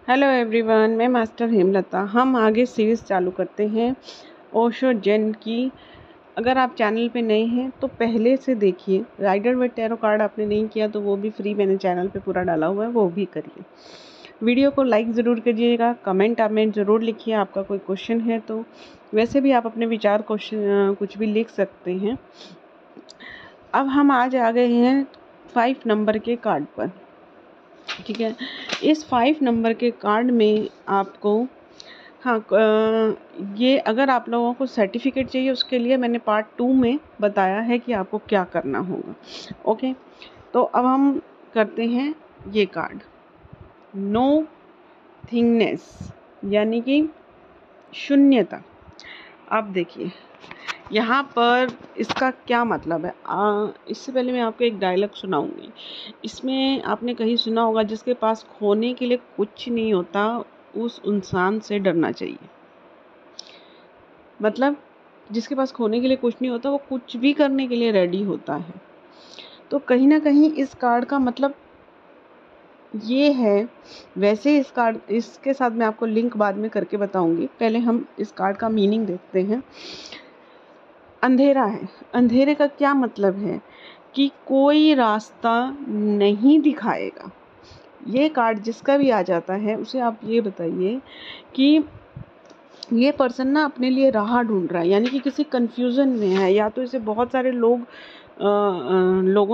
Hello everyone, मैं master Hemlata. हम आगे सीरीज़ चालू करते हैं ओशो जेन की। अगर आप चैनल पे नए हैं तो पहले से देखिए। राइडर वेट टैरो कार्ड आपने नहीं किया तो वो भी फ्री मैंने चैनल पे पूरा डाला हुआ है, वो भी करिए। वीडियो को लाइक ज़रूर करिएगा, कमेंट ज़रूर लिखिए आपका कोई क्वेश्चन है तो। वैसे भी आप अपने विचार क्वेश्चन कुछ भी लिख सकते हैं। अब हम आज आ गए हैं 5 नंबर के कार्ड पर। ठीक है, इस 5 नंबर के कार्ड में आपको ये अगर आप लोगों को सर्टिफिकेट चाहिए उसके लिए मैंने पार्ट 2 में बताया है कि आपको क्या करना होगा। ओके, तो अब हम करते हैं ये कार्ड नो थिंगनेस, यानी कि शून्यता। आप देखिए यहाँ पर इसका क्या मतलब है। इससे पहले मैं आपको एक डायलॉग सुनाऊंगी। इसमें आपने कहीं सुना होगा, जिसके पास खोने के लिए कुछ नहीं होता उस इंसान से डरना चाहिए। मतलब जिसके पास खोने के लिए कुछ नहीं होता वो कुछ भी करने के लिए रेडी होता है। तो कहीं ना कहीं इस कार्ड का मतलब ये है। वैसे इस कार्ड इसके साथ मैं आपको लिंक बाद में करके बताऊंगी। पहले हम इस कार्ड का मीनिंग देखते हैं। अंधेरा है। अंधेरे का क्या मतलब है कि कोई रास्ता नहीं दिखाएगा। ये कार्ड जिसका भी आ जाता है उसे आप ये बताइए कि ये पर्सन ना अपने लिए राह ढूंढ रहा है, यानी कि किसी कंफ्यूजन में है। या तो इसे बहुत सारे लोगों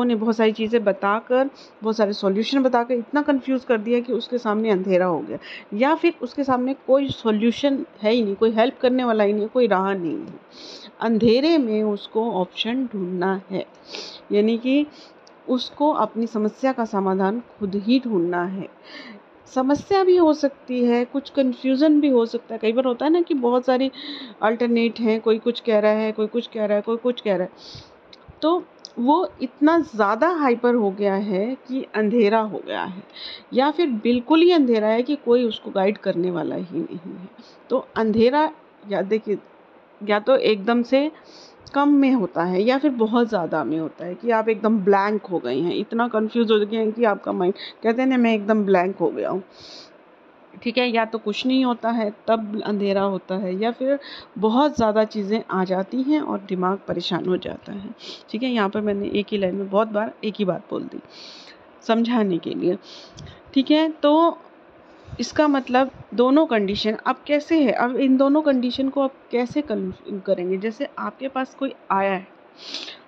ने बहुत सारी चीज़ें बताकर, बहुत सारे सॉल्यूशन बताकर इतना कंफ्यूज कर दिया कि उसके सामने अंधेरा हो गया, या फिर उसके सामने कोई सॉल्यूशन है ही नहीं, कोई हेल्प करने वाला ही नहीं, कोई राह नहीं है। अंधेरे में उसको ऑप्शन ढूंढना है, यानी कि उसको अपनी समस्या का समाधान खुद ही ढूंढना है। समस्या भी हो सकती है, कुछ कंफ्यूजन भी हो सकता है। कई बार होता है ना कि बहुत सारी अल्टरनेट हैं, कोई कुछ कह रहा है, कोई कुछ कह रहा है, कोई कुछ कह रहा है। तो वो इतना ज़्यादा हाइपर हो गया है कि अंधेरा हो गया है, या फिर बिल्कुल ही अंधेरा है कि कोई उसको गाइड करने वाला ही नहीं है। तो अंधेरा या देखिए, या तो एकदम से कम में होता है या फिर बहुत ज़्यादा में होता है कि आप एकदम ब्लैंक हो गए हैं, इतना कंफ्यूज हो गए हैं कि आपका माइंड कहते हैं ना मैं एकदम ब्लैंक हो गया हूँ। ठीक है, या तो कुछ नहीं होता है तब अंधेरा होता है, या फिर बहुत ज़्यादा चीज़ें आ जाती हैं और दिमाग परेशान हो जाता है। ठीक है, यहाँ पर मैंने एक ही लाइन में बहुत बार एक ही बात बोल दी समझाने के लिए। ठीक है, तो इसका मतलब दोनों कंडीशन अब कैसे है। अब इन दोनों कंडीशन को आप कैसे करेंगे। जैसे आपके पास कोई आया है,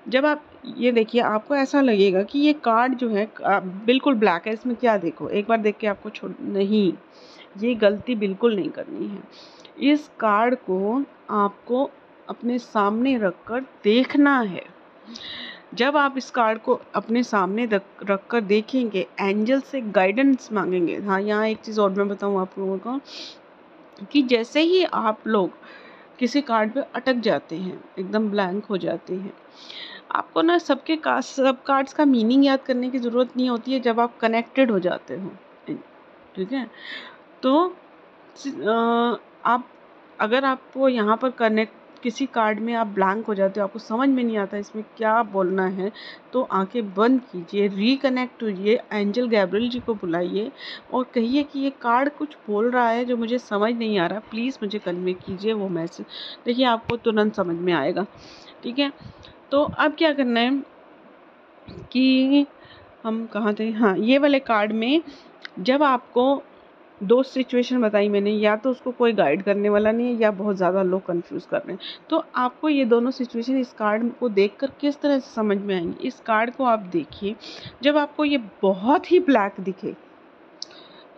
जब आप ये देखिए आपको ऐसा लगेगा कि ये कार्ड जो है बिल्कुल ब्लैक है, इसमें क्या देखो, एक बार देख के आपको छोड़ नहीं, ये गलती बिल्कुल नहीं करनी है। इस कार्ड को आपको अपने सामने रखकर देखना है। जब आप इस कार्ड को अपने सामने रख कर देखेंगे, एंजल से गाइडेंस मांगेंगे। हाँ, यहाँ एक चीज़ और मैं बताऊँ आप लोगों को कि जैसे ही आप लोग किसी कार्ड पे अटक जाते हैं, एकदम ब्लैंक हो जाते हैं, आपको ना सब कार्ड्स का मीनिंग याद करने की ज़रूरत नहीं होती है जब आप कनेक्टेड हो जाते हो। ठीक है, तो आप अगर आपको यहाँ पर कनेक्ट किसी कार्ड में आप ब्लैंक हो जाते हो, आपको समझ में नहीं आता इसमें क्या बोलना है, तो आंखें बंद कीजिए, रिकनेक्ट होइए, एंजल गैब्रियल जी को बुलाइए और कहिए कि ये कार्ड कुछ बोल रहा है जो मुझे समझ नहीं आ रहा, प्लीज़ मुझे कन्वे कीजिए वो मैसेज। देखिए आपको तुरंत समझ में आएगा। ठीक है, तो अब क्या करना है कि हम कहाँ थे, हाँ, ये वाले कार्ड में जब आपको दो सिचुएशन बताई मैंने, या तो उसको कोई गाइड करने वाला नहीं है या बहुत ज़्यादा लोग कंफ्यूज कर रहे हैं, तो आपको ये दोनों सिचुएशन इस कार्ड को देखकर किस तरह से समझ में आएंगी। इस कार्ड को आप देखिए, जब आपको ये बहुत ही ब्लैक दिखे,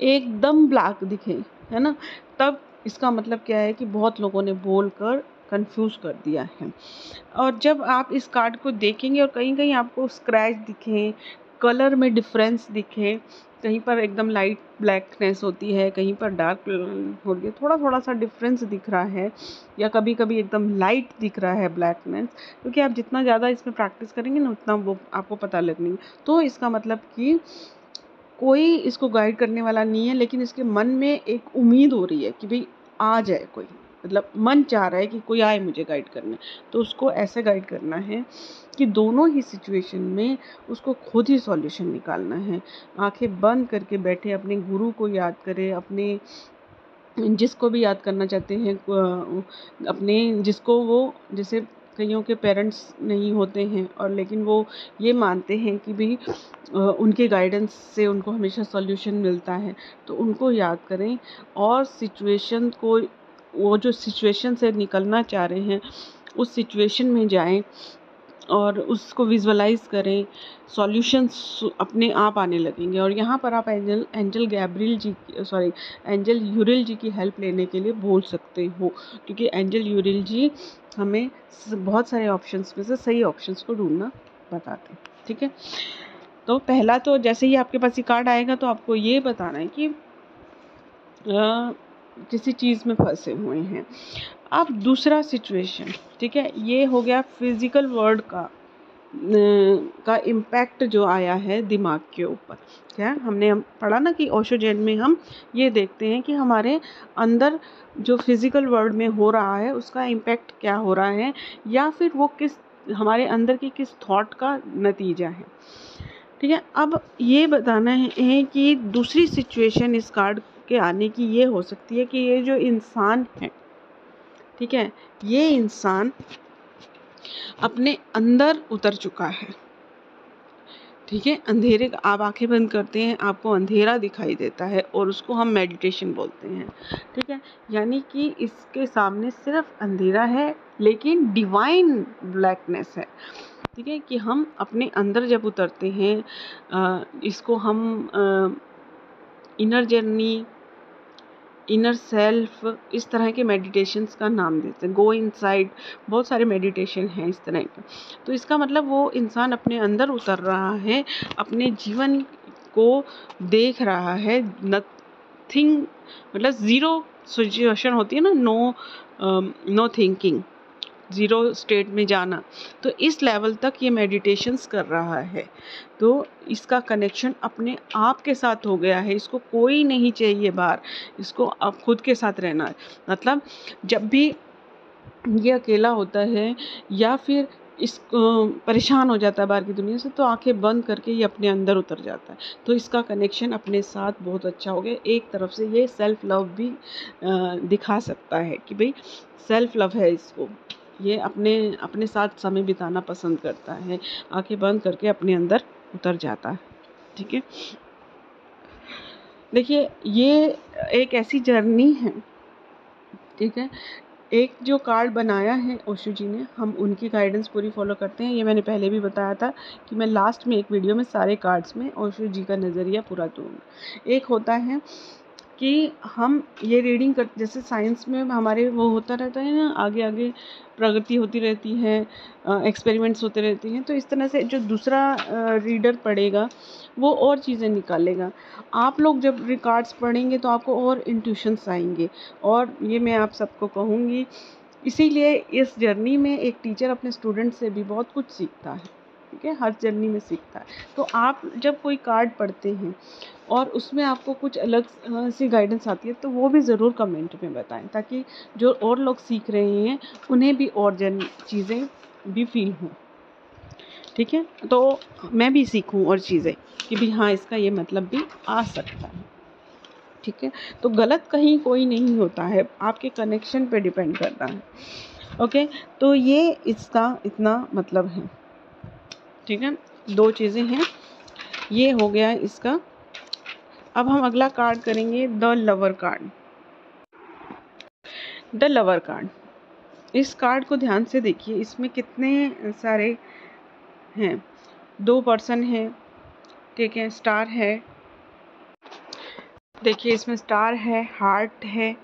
एकदम ब्लैक दिखे, है ना, तब इसका मतलब क्या है कि बहुत लोगों ने बोलकर कंफ्यूज कर दिया है। और जब आप इस कार्ड को देखेंगे और कहीं कहीं आपको स्क्रैच दिखे, कलर में डिफरेंस दिखे, कहीं पर एकदम लाइट ब्लैकनेस होती है, कहीं पर डार्क हो रही है, थोड़ा थोड़ा सा डिफरेंस दिख रहा है, या कभी कभी एकदम लाइट दिख रहा है ब्लैकनेस, क्योंकि आप जितना ज़्यादा इसमें प्रैक्टिस करेंगे ना उतना वो आपको पता लगेगी। तो इसका मतलब कि कोई इसको गाइड करने वाला नहीं है, लेकिन इसके मन में एक उम्मीद हो रही है कि भाई आ जाए कोई। मतलब मन चाह रहा है कि कोई आए मुझे गाइड करने, तो उसको ऐसे गाइड करना है कि दोनों ही सिचुएशन में उसको खुद ही सॉल्यूशन निकालना है। आंखें बंद करके बैठे अपने गुरु को याद करें, अपने जिसको भी याद करना चाहते हैं, अपने जिसको वो, जैसे कईयों के पेरेंट्स नहीं होते हैं और लेकिन वो ये मानते हैं कि भाई उनके गाइडेंस से उनको हमेशा सॉल्यूशन मिलता है, तो उनको याद करें और सिचुएशन को, वो जो सिचुएशन से निकलना चाह रहे हैं उस सिचुएशन में जाएं और उसको विजुअलाइज करें, सॉल्यूशंस अपने आप आने लगेंगे। और यहाँ पर आप एंजल गैब्रियल जी, सॉरी एंजल यूरियल जी की हेल्प लेने के लिए बोल सकते हो, क्योंकि एंजल यूरियल जी हमें बहुत सारे ऑप्शंस में से सही ऑप्शंस को ढूंढना बताते हैं। ठीक है, तो पहला तो जैसे ही आपके पास ये कार्ड आएगा तो आपको ये बताना है कि किसी चीज़ में फंसे हुए हैं। अब दूसरा सिचुएशन, ठीक है, ये हो गया फिजिकल वर्ल्ड का इम्पैक्ट जो आया है दिमाग के ऊपर। क्या हमने पढ़ा ना कि ओशो जैन में हम ये देखते हैं कि हमारे अंदर जो फिजिकल वर्ल्ड में हो रहा है उसका इम्पैक्ट क्या हो रहा है, या फिर वो किस हमारे अंदर की किस थॉट का नतीजा है। ठीक है, अब ये बताना है कि दूसरी सिचुएशन इस कार्ड के आने की ये हो सकती है कि ये जो इंसान है, ठीक है, ये इंसान अपने अंदर उतर चुका है। ठीक है, अंधेरे का आप आंखें बंद करते हैं, आपको अंधेरा दिखाई देता है और उसको हम मेडिटेशन बोलते हैं। ठीक है, यानी कि इसके सामने सिर्फ अंधेरा है लेकिन डिवाइन ब्लैकनेस है। ठीक है, कि हम अपने अंदर जब उतरते हैं, इसको हम इनर जर्नी, इनर सेल्फ, इस तरह के मेडिटेशंस का नाम देते हैं। गो इनसाइड, बहुत सारे मेडिटेशन हैं इस तरह के। तो इसका मतलब वो इंसान अपने अंदर उतर रहा है, अपने जीवन को देख रहा है। नथिंग, मतलब ज़ीरो सिचुएशन होती है ना, नो थिंकिंग, ज़ीरो स्टेट में जाना, तो इस लेवल तक ये मेडिटेशंस कर रहा है। तो इसका कनेक्शन अपने आप के साथ हो गया है, इसको कोई नहीं चाहिए बाहर, इसको अब खुद के साथ रहना है। मतलब जब भी ये अकेला होता है या फिर परेशान हो जाता है बाहर की दुनिया से, तो आंखें बंद करके ये अपने अंदर उतर जाता है। तो इसका कनेक्शन अपने साथ बहुत अच्छा हो गया। एक तरफ से ये सेल्फ लव भी दिखा सकता है कि भाई सेल्फ लव है इसको, ये अपने साथ समय बिताना पसंद करता है, आंखें बंद करके अपने अंदर उतर जाता है। ठीक है, देखिए ये एक ऐसी जर्नी है। ठीक है, एक जो कार्ड बनाया है ओशो जी ने, हम उनकी गाइडेंस पूरी फॉलो करते हैं। ये मैंने पहले भी बताया था कि मैं लास्ट में एक वीडियो में सारे कार्ड्स में ओशो जी का नज़रिया पूरा दूँगी। एक होता है कि हम ये रीडिंग कर, जैसे साइंस में हमारे वो होता रहता है ना, आगे आगे प्रगति होती रहती है, एक्सपेरिमेंट्स होते रहते हैं, तो इस तरह से जो दूसरा रीडर पढ़ेगा वो और चीज़ें निकालेगा। आप लोग जब रिकॉर्ड्स पढ़ेंगे तो आपको और इंट्यूशंस आएंगे, और ये मैं आप सबको कहूँगी। इसीलिए इस जर्नी में एक टीचर अपने स्टूडेंट से भी बहुत कुछ सीखता है। ठीक है, हर जर्नी में सीखता है। तो आप जब कोई कार्ड पढ़ते हैं और उसमें आपको कुछ अलग सी गाइडेंस आती है, तो वो भी ज़रूर कमेंट में बताएं, ताकि जो और लोग सीख रहे हैं उन्हें भी और चीज़ें भी फील हों। ठीक है, तो मैं भी सीखूं और चीज़ें कि भी हाँ, इसका ये मतलब भी आ सकता है। ठीक है, तो गलत कहीं कोई नहीं होता है, आपके कनेक्शन पे डिपेंड करता है। ओके, तो ये इसका इतना मतलब है। ठीक है, दो चीज़ें हैं, ये हो गया इसका। अब हम अगला कार्ड करेंगे, the lover card. The lover card, इस कार्ड को ध्यान से देखिए, इसमें कितने सारे हैं। 2 पर्सन हैं, ठीक है, स्टार है, देखिए इसमें स्टार है, हार्ट है,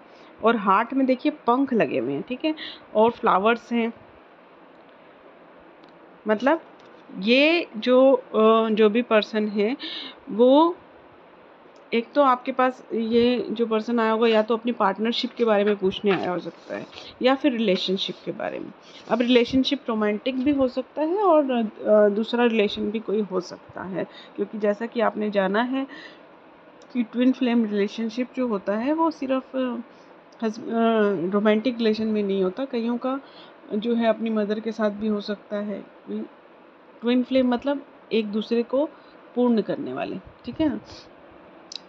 और हार्ट में देखिए पंख लगे हुए हैं। ठीक है, और फ्लावर्स हैं। मतलब ये जो भी पर्सन है, वो एक तो आपके पास ये जो पर्सन आया होगा, या तो अपनी पार्टनरशिप के बारे में पूछने आया हो सकता है, या फिर रिलेशनशिप के बारे में। अब रिलेशनशिप रोमांटिक भी हो सकता है और दूसरा रिलेशन भी कोई हो सकता है, क्योंकि जैसा कि आपने जाना है कि ट्विन फ्लेम रिलेशनशिप जो होता है वो सिर्फ रोमांटिक रिलेशन में नहीं होता, कईयों का जो है अपनी मदर के साथ भी हो सकता है। ट्विन फ्लेम मतलब एक दूसरे को पूर्ण करने वाले, ठीक है ना।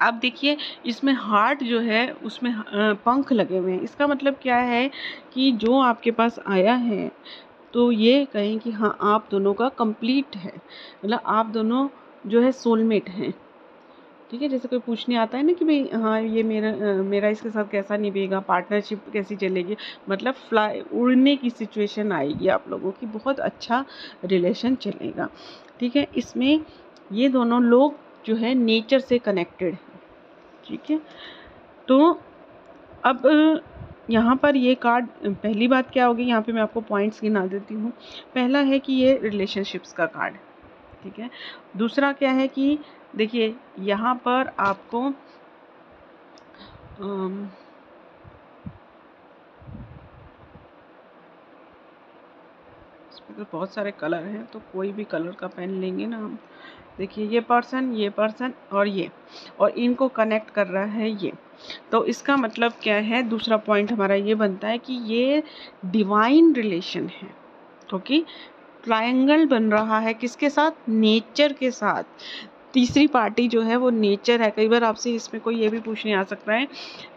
अब देखिए इसमें हार्ट जो है उसमें पंख लगे हुए हैं। इसका मतलब क्या है कि जो आपके पास आया है तो ये कहें कि हाँ आप दोनों का कंप्लीट है, मतलब आप दोनों जो है सोलमेट हैं, ठीक है। जैसे कोई पूछने आता है ना कि भाई हाँ ये मेरा इसके साथ कैसा निभेगा, पार्टनरशिप कैसी चलेगी, मतलब फ्लाई उड़ने की सिचुएशन आएगी आप लोगों की, बहुत अच्छा रिलेशन चलेगा, ठीक है। इसमें ये दोनों लोग जो है नेचर से कनेक्टेड हैं, ठीक है। तो अब यहाँ पर ये कार्ड, पहली बात क्या होगी, यहाँ पे मैं आपको पॉइंट्स गिना देती हूँ। पहला है कि ये रिलेशनशिप्स का कार्ड, ठीक है। दूसरा क्या है कि देखिए यहाँ पर आपको इसमें तो बहुत सारे कलर हैं, तो कोई भी कलर का पेन लेंगे ना हम। देखिए ये पर्सन और इनको कनेक्ट कर रहा है ये, तो इसका मतलब क्या है, दूसरा पॉइंट हमारा ये बनता है कि ये डिवाइन रिलेशन है, क्योंकि ट्रायंगल बन रहा है किसके साथ, नेचर के साथ। तीसरी पार्टी जो है वो नेचर है। कई बार आपसे इसमें कोई ये भी पूछने आ सकता है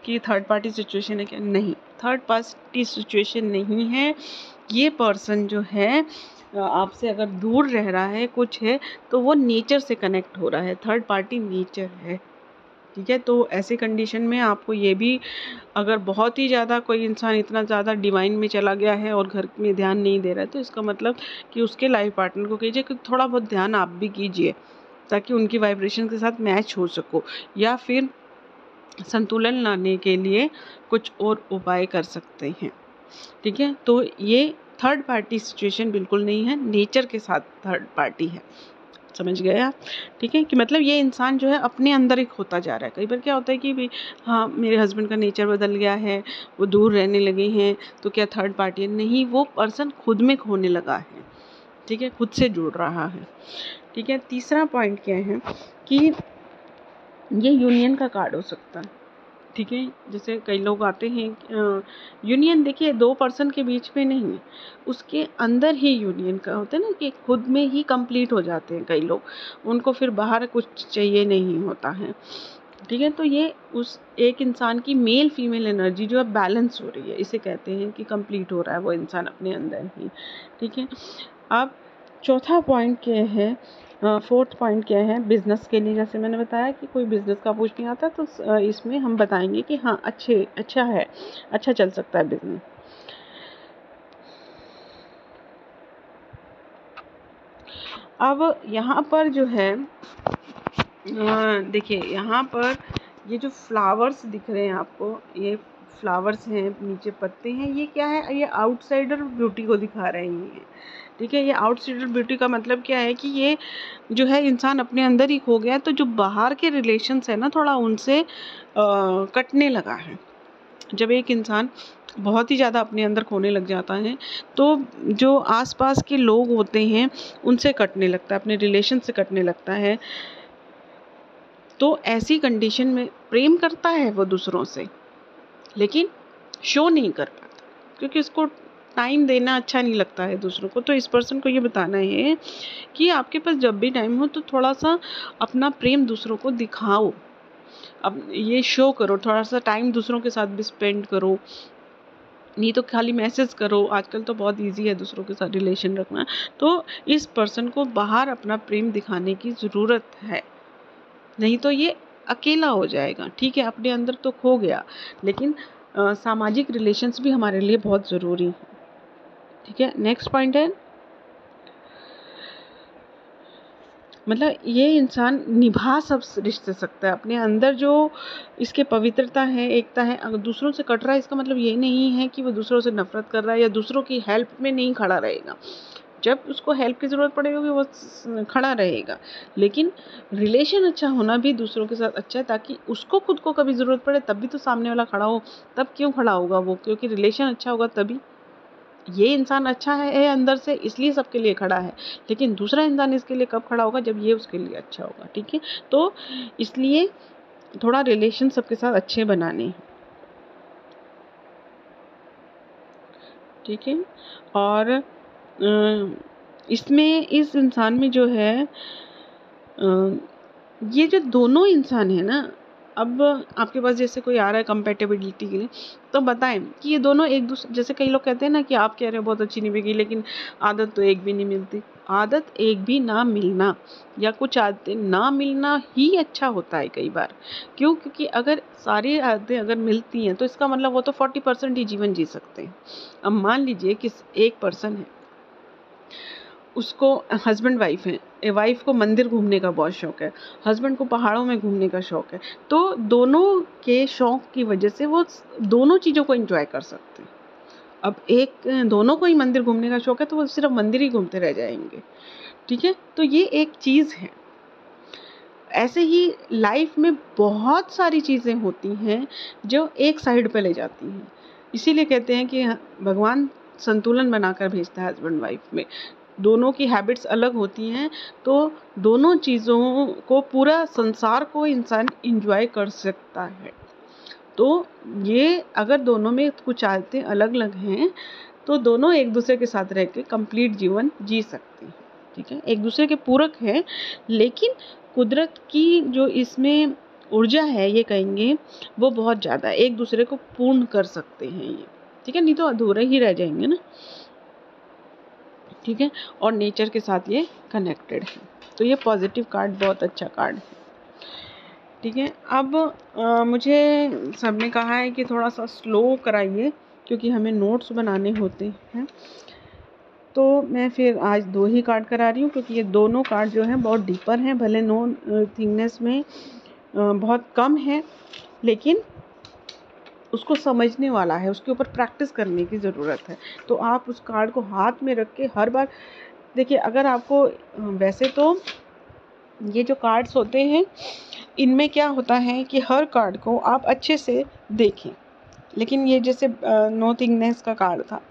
कि थर्ड पार्टी सिचुएशन है क्या, नहीं, थर्ड पार्टी सिचुएशन नहीं है। ये पर्सन जो है आपसे अगर दूर रह रहा है, कुछ है, तो वो नेचर से कनेक्ट हो रहा है, थर्ड पार्टी नेचर है, ठीक है। तो ऐसी कंडीशन में आपको ये भी, अगर बहुत ही ज़्यादा कोई इंसान इतना ज़्यादा डिवाइन में चला गया है और घर में ध्यान नहीं दे रहा है, तो इसका मतलब कि उसके लाइफ पार्टनर को कीजिए कि थोड़ा बहुत ध्यान आप भी कीजिए, ताकि उनकी वाइब्रेशन के साथ मैच हो सको, या फिर संतुलन लाने के लिए कुछ और उपाय कर सकते हैं, ठीक है। तो ये थर्ड पार्टी सिचुएशन बिल्कुल नहीं है, नेचर के साथ थर्ड पार्टी है, समझ गए आप, ठीक है। कि मतलब ये इंसान जो है अपने अंदर ही खोता जा रहा है। कई बार क्या होता है कि भाई हाँ मेरे हस्बैंड का नेचर बदल गया है, वो दूर रहने लगे हैं, तो क्या थर्ड पार्टी है, नहीं, वो पर्सन खुद में खोने लगा है, ठीक है, खुद से जुड़ रहा है, ठीक है। तीसरा पॉइंट क्या है कि ये यूनियन का कार्ड हो सकता है, ठीक है। जैसे कई लोग आते हैं यूनियन, देखिए दो पर्सन के बीच में नहीं, उसके अंदर ही यूनियन का होता है ना, कि खुद में ही कंप्लीट हो जाते हैं कई लोग, उनको फिर बाहर कुछ चाहिए नहीं होता है, ठीक है। तो ये उस एक इंसान की मेल फीमेल एनर्जी जो है बैलेंस हो रही है, इसे कहते हैं कि कंप्लीट हो रहा है वो इंसान अपने अंदर ही, ठीक है। अब चौथा पॉइंट क्या है, फोर्थ पॉइंट क्या है, बिजनेस के लिए। जैसे मैंने बताया कि कोई बिजनेस का पूछने आता है तो इसमें हम बताएंगे कि हाँ अच्छा है, अच्छा चल सकता है बिजनेस। अब यहाँ पर जो है देखिए यहाँ पर ये जो फ्लावर्स दिख रहे हैं आपको, ये फ्लावर्स हैं, नीचे पत्ते हैं, ये क्या है, ये आउटसाइडर ब्यूटी को दिखा रहे हैं, ठीक है। ये आउटसाइडर ब्यूटी का मतलब क्या है कि ये जो है इंसान अपने अंदर ही खो गया है, तो जो बाहर के रिलेशंस है ना, थोड़ा उनसे कटने लगा है। जब एक इंसान बहुत ही ज़्यादा अपने अंदर खोने लग जाता है, तो जो आसपास के लोग होते हैं उनसे कटने लगता है, अपने रिलेशन से कटने लगता है। तो ऐसी कंडीशन में प्रेम करता है वो दूसरों से, लेकिन शो नहीं कर पाता, क्योंकि उसको टाइम देना अच्छा नहीं लगता है दूसरों को। तो इस पर्सन को ये बताना है कि आपके पास जब भी टाइम हो तो थोड़ा सा अपना प्रेम दूसरों को दिखाओ, अब ये शो करो, थोड़ा सा टाइम दूसरों के साथ भी स्पेंड करो, नहीं तो खाली मैसेज करो। आजकल तो बहुत इजी है दूसरों के साथ रिलेशन रखना, तो इस पर्सन को बाहर अपना प्रेम दिखाने की ज़रूरत है, नहीं तो ये अकेला हो जाएगा, ठीक है। अपने अंदर तो खो गया, लेकिन सामाजिक रिलेशंस भी हमारे लिए बहुत ज़रूरी है, ठीक है। नेक्स्ट पॉइंट है, मतलब ये इंसान निभा सब रिश्ते सकता है, अपने अंदर जो इसके पवित्रता है, एकता है। अगर दूसरों से कट रहा है, इसका मतलब ये नहीं है कि वो दूसरों से नफरत कर रहा है या दूसरों की हेल्प में नहीं खड़ा रहेगा। जब उसको हेल्प की ज़रूरत पड़ेगी वो खड़ा रहेगा, लेकिन रिलेशन अच्छा होना भी दूसरों के साथ अच्छा है, ताकि उसको खुद को कभी ज़रूरत पड़े तब भी तो सामने वाला खड़ा हो। तब क्यों खड़ा होगा वो, क्योंकि रिलेशन अच्छा होगा तभी। ये इंसान अच्छा है अंदर से, इसलिए सबके लिए खड़ा है, लेकिन दूसरा इंसान इसके लिए कब खड़ा होगा, जब ये उसके लिए अच्छा होगा, ठीक है। तो इसलिए थोड़ा रिलेशन सबके साथ अच्छे बनाने हैं। ठीक है। और इसमें इस इंसान में जो है ये जो दोनों इंसान है ना, अब आपके पास जैसे कोई आ रहा है कंपेटेबिलिटी के लिए, तो बताएं कि ये दोनों एक दूसरे, जैसे कई लोग कहते हैं ना कि आप कह रहे हो बहुत अच्छी निभेगी, लेकिन आदत तो एक भी नहीं मिलती। आदत एक भी ना मिलना या कुछ आदतें ना मिलना ही अच्छा होता है कई बार। क्यों? क्योंकि अगर सारी आदतें अगर मिलती हैं तो इसका मतलब वो तो 40% ही जीवन जी सकते हैं। अब मान लीजिए कि एक पर्सन है, उसको हस्बैंड वाइफ है, वाइफ को मंदिर घूमने का बहुत शौक है, हस्बैंड को पहाड़ों में घूमने का शौक है, तो दोनों के शौक की वजह से वो दोनों चीज़ों को एंजॉय कर सकते हैं। अब एक दोनों को ही मंदिर घूमने का शौक है तो वो सिर्फ मंदिर ही घूमते रह जाएंगे। ठीक है, तो ये एक चीज़ है। ऐसे ही लाइफ में बहुत सारी चीज़ें होती हैं जो एक साइड पे ले जाती हैं। इसीलिए कहते हैं कि भगवान संतुलन बनाकर भेजता है हस्बैंड वाइफ में। दोनों की हैबिट्स अलग होती हैं, तो दोनों चीज़ों को, पूरा संसार को इंसान एंजॉय कर सकता है। तो ये अगर दोनों में कुछ आदतें अलग अलग हैं तो दोनों एक दूसरे के साथ रह के कंप्लीट जीवन जी सकते हैं। ठीक है, एक दूसरे के पूरक हैं, लेकिन कुदरत की जो इसमें ऊर्जा है, ये कहेंगे वो बहुत ज़्यादा है, एक दूसरे को पूर्ण कर सकते हैं ये। ठीक है, नहीं तो अधूरे ही रह जाएंगे ना। ठीक है, और नेचर के साथ ये कनेक्टेड है, तो ये पॉजिटिव कार्ड बहुत अच्छा कार्ड है। ठीक है, अब मुझे सबने कहा है कि थोड़ा सा स्लो कराइए क्योंकि हमें नोट्स बनाने होते हैं, तो मैं फिर आज 2 ही कार्ड करा रही हूँ क्योंकि ये दोनों कार्ड जो हैं बहुत डीपर हैं। भले नो थिंगनेस में बहुत कम है, लेकिन उसको समझने वाला है, उसके ऊपर प्रैक्टिस करने की ज़रूरत है। तो आप उस कार्ड को हाथ में रख के हर बार देखिए। अगर आपको वैसे तो ये जो कार्ड्स होते हैं इनमें क्या होता है कि हर कार्ड को आप अच्छे से देखें, लेकिन ये जैसे नो थिंगनेस का कार्ड था,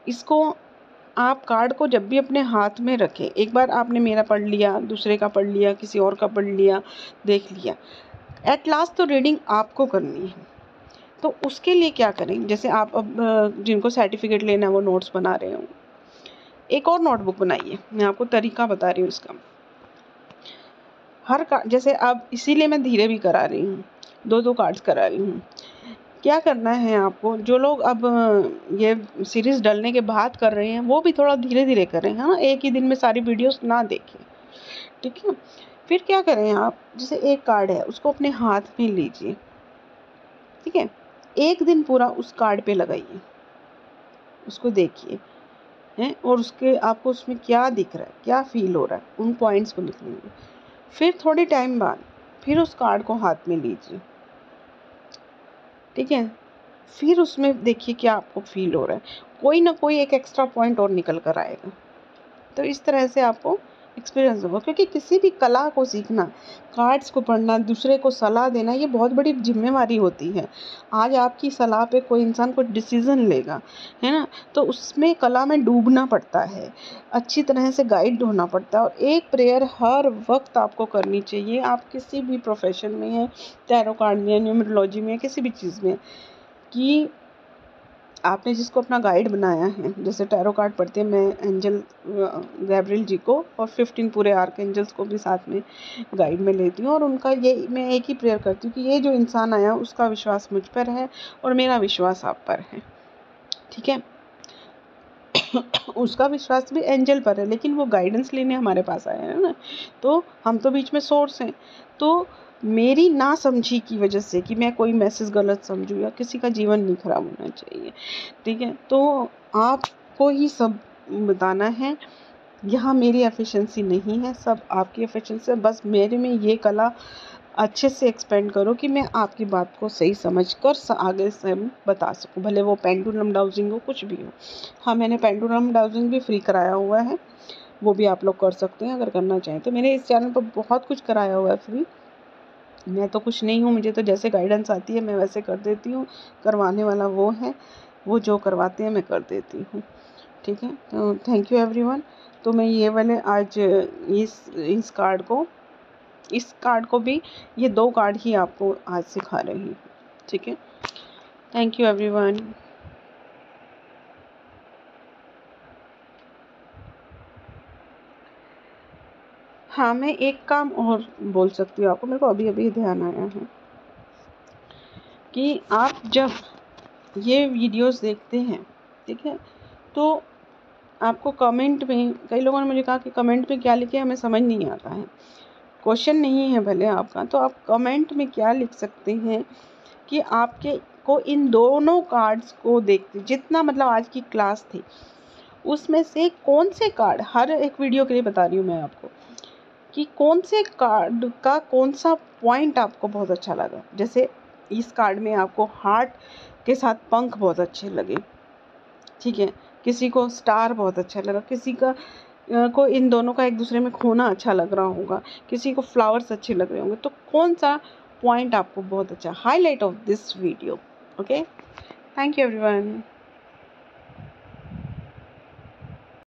इसको आप कार्ड को जब भी अपने हाथ में रखें, एक बार आपने मेरा पढ़ लिया, दूसरे का पढ़ लिया, किसी और का पढ़ लिया, देख लिया, एट लास्ट तो रीडिंग आपको करनी है। तो उसके लिए क्या करें, जैसे आप अब जिनको सर्टिफिकेट लेना है वो नोट्स बना रहे हो, एक और नोटबुक बनाइए। मैं आपको तरीका बता रही हूँ इसका। हर कार्ड, जैसे अब इसीलिए मैं धीरे भी करा रही हूँ, 2-2 कार्ड्स करा रही हूँ। क्या करना है आपको, जो लोग अब ये सीरीज़ डलने के बाद कर रहे हैं वो भी थोड़ा धीरे धीरे करें, है ना, एक ही दिन में सारी वीडियोस ना देखें। ठीक है, फिर क्या करें आप, जैसे एक कार्ड है उसको अपने हाथ में लीजिए। ठीक है, एक दिन पूरा उस कार्ड पे लगाइए, उसको देखिए हैं, और उसके आपको उसमें क्या दिख रहा है, क्या फील हो रहा है, उन पॉइंट्स को लिख लीजिए। फिर थोड़े टाइम बाद फिर उस कार्ड को हाथ में लीजिए। ठीक है, फिर उसमें देखिए क्या आपको फील हो रहा है, कोई ना कोई एक एक्स्ट्रा पॉइंट और निकल कर आएगा। तो इस तरह से आपको एक्सपीरियंस होगा, क्योंकि किसी भी कला को सीखना, कार्ड्स को पढ़ना, दूसरे को सलाह देना, ये बहुत बड़ी जिम्मेवारी होती है। आज आपकी सलाह पे कोई इंसान कोई डिसीज़न लेगा, है ना, तो उसमें कला में डूबना पड़ता है, अच्छी तरह से गाइड होना पड़ता है। और एक प्रेयर हर वक्त आपको करनी चाहिए, आप किसी भी प्रोफेशन में हैं, टैरो कार्ड में, न्यूमरोलॉजी में, किसी भी चीज़ में, कि आपने जिसको अपना गाइड बनाया है। जैसे टैरो कार्ड पढ़ते हैं, मैं एंजल गैब्रियल जी को और 15 पूरे आर्क एंजल्स को भी साथ में गाइड में लेती हूँ, और उनका ये मैं एक ही प्रेयर करती हूँ कि ये जो इंसान आया उसका विश्वास मुझ पर है और मेरा विश्वास आप पर है। ठीक है, उसका विश्वास भी एंजल पर है, लेकिन वो गाइडेंस लेने हमारे पास आया है ना, तो हम तो बीच में सोर्स हैं। तो मेरी ना समझी की वजह से कि मैं कोई मैसेज गलत समझूँ या किसी का जीवन नहीं खराब होना चाहिए। ठीक है, तो आपको ही सब बताना है, यहाँ मेरी एफिशिएंसी नहीं है, सब आपकी एफिशिएंसी है। बस मेरे में ये कला अच्छे से एक्सपेंड करो कि मैं आपकी बात को सही समझकर आगे से बता सकूं, भले वो पेंडुलम डाउजिंग हो, कुछ भी हो। हाँ, मैंने पेंडुलम डाउजिंग भी फ्री कराया हुआ है, वो भी आप लोग कर सकते हैं अगर करना चाहें तो। मैंने इस चैनल पर बहुत कुछ कराया हुआ है फ्री। मैं तो कुछ नहीं हूँ, मुझे तो जैसे गाइडेंस आती है मैं वैसे कर देती हूँ, करवाने वाला वो है, वो जो करवाते हैं मैं कर देती हूँ। ठीक है, तो थैंक यू एवरीवन। तो मैं ये वाले आज इस कार्ड को भी, ये 2 कार्ड ही आपको आज सिखा रही हूँ। ठीक है, थैंक यू एवरीवन। हाँ, मैं एक काम और बोल सकती हूँ आपको, मेरे को अभी अभी ध्यान आया है कि आप जब ये वीडियोस देखते हैं, ठीक है, तो आपको कमेंट में, कई लोगों ने मुझे कहा कि कमेंट में क्या लिखे हमें समझ नहीं आता है, क्वेश्चन नहीं है भले आपका, तो आप कमेंट में क्या लिख सकते हैं कि आपके को इन दोनों कार्ड्स को देखते, जितना मतलब आज की क्लास थी उसमें से कौन से कार्ड, हर एक वीडियो के लिए बता रही हूँ मैं आपको कि कौन से कार्ड का कौन सा पॉइंट आपको बहुत अच्छा लगा। जैसे इस कार्ड में आपको हार्ट के साथ पंख बहुत अच्छे लगे, ठीक है, किसी को स्टार बहुत अच्छा लगा, किसी का को इन दोनों का एक दूसरे में खोना अच्छा लग रहा होगा, किसी को फ्लावर्स अच्छे लग रहे होंगे। तो कौन सा पॉइंट आपको बहुत अच्छा, highlight of this video. Okay, thank you everyone.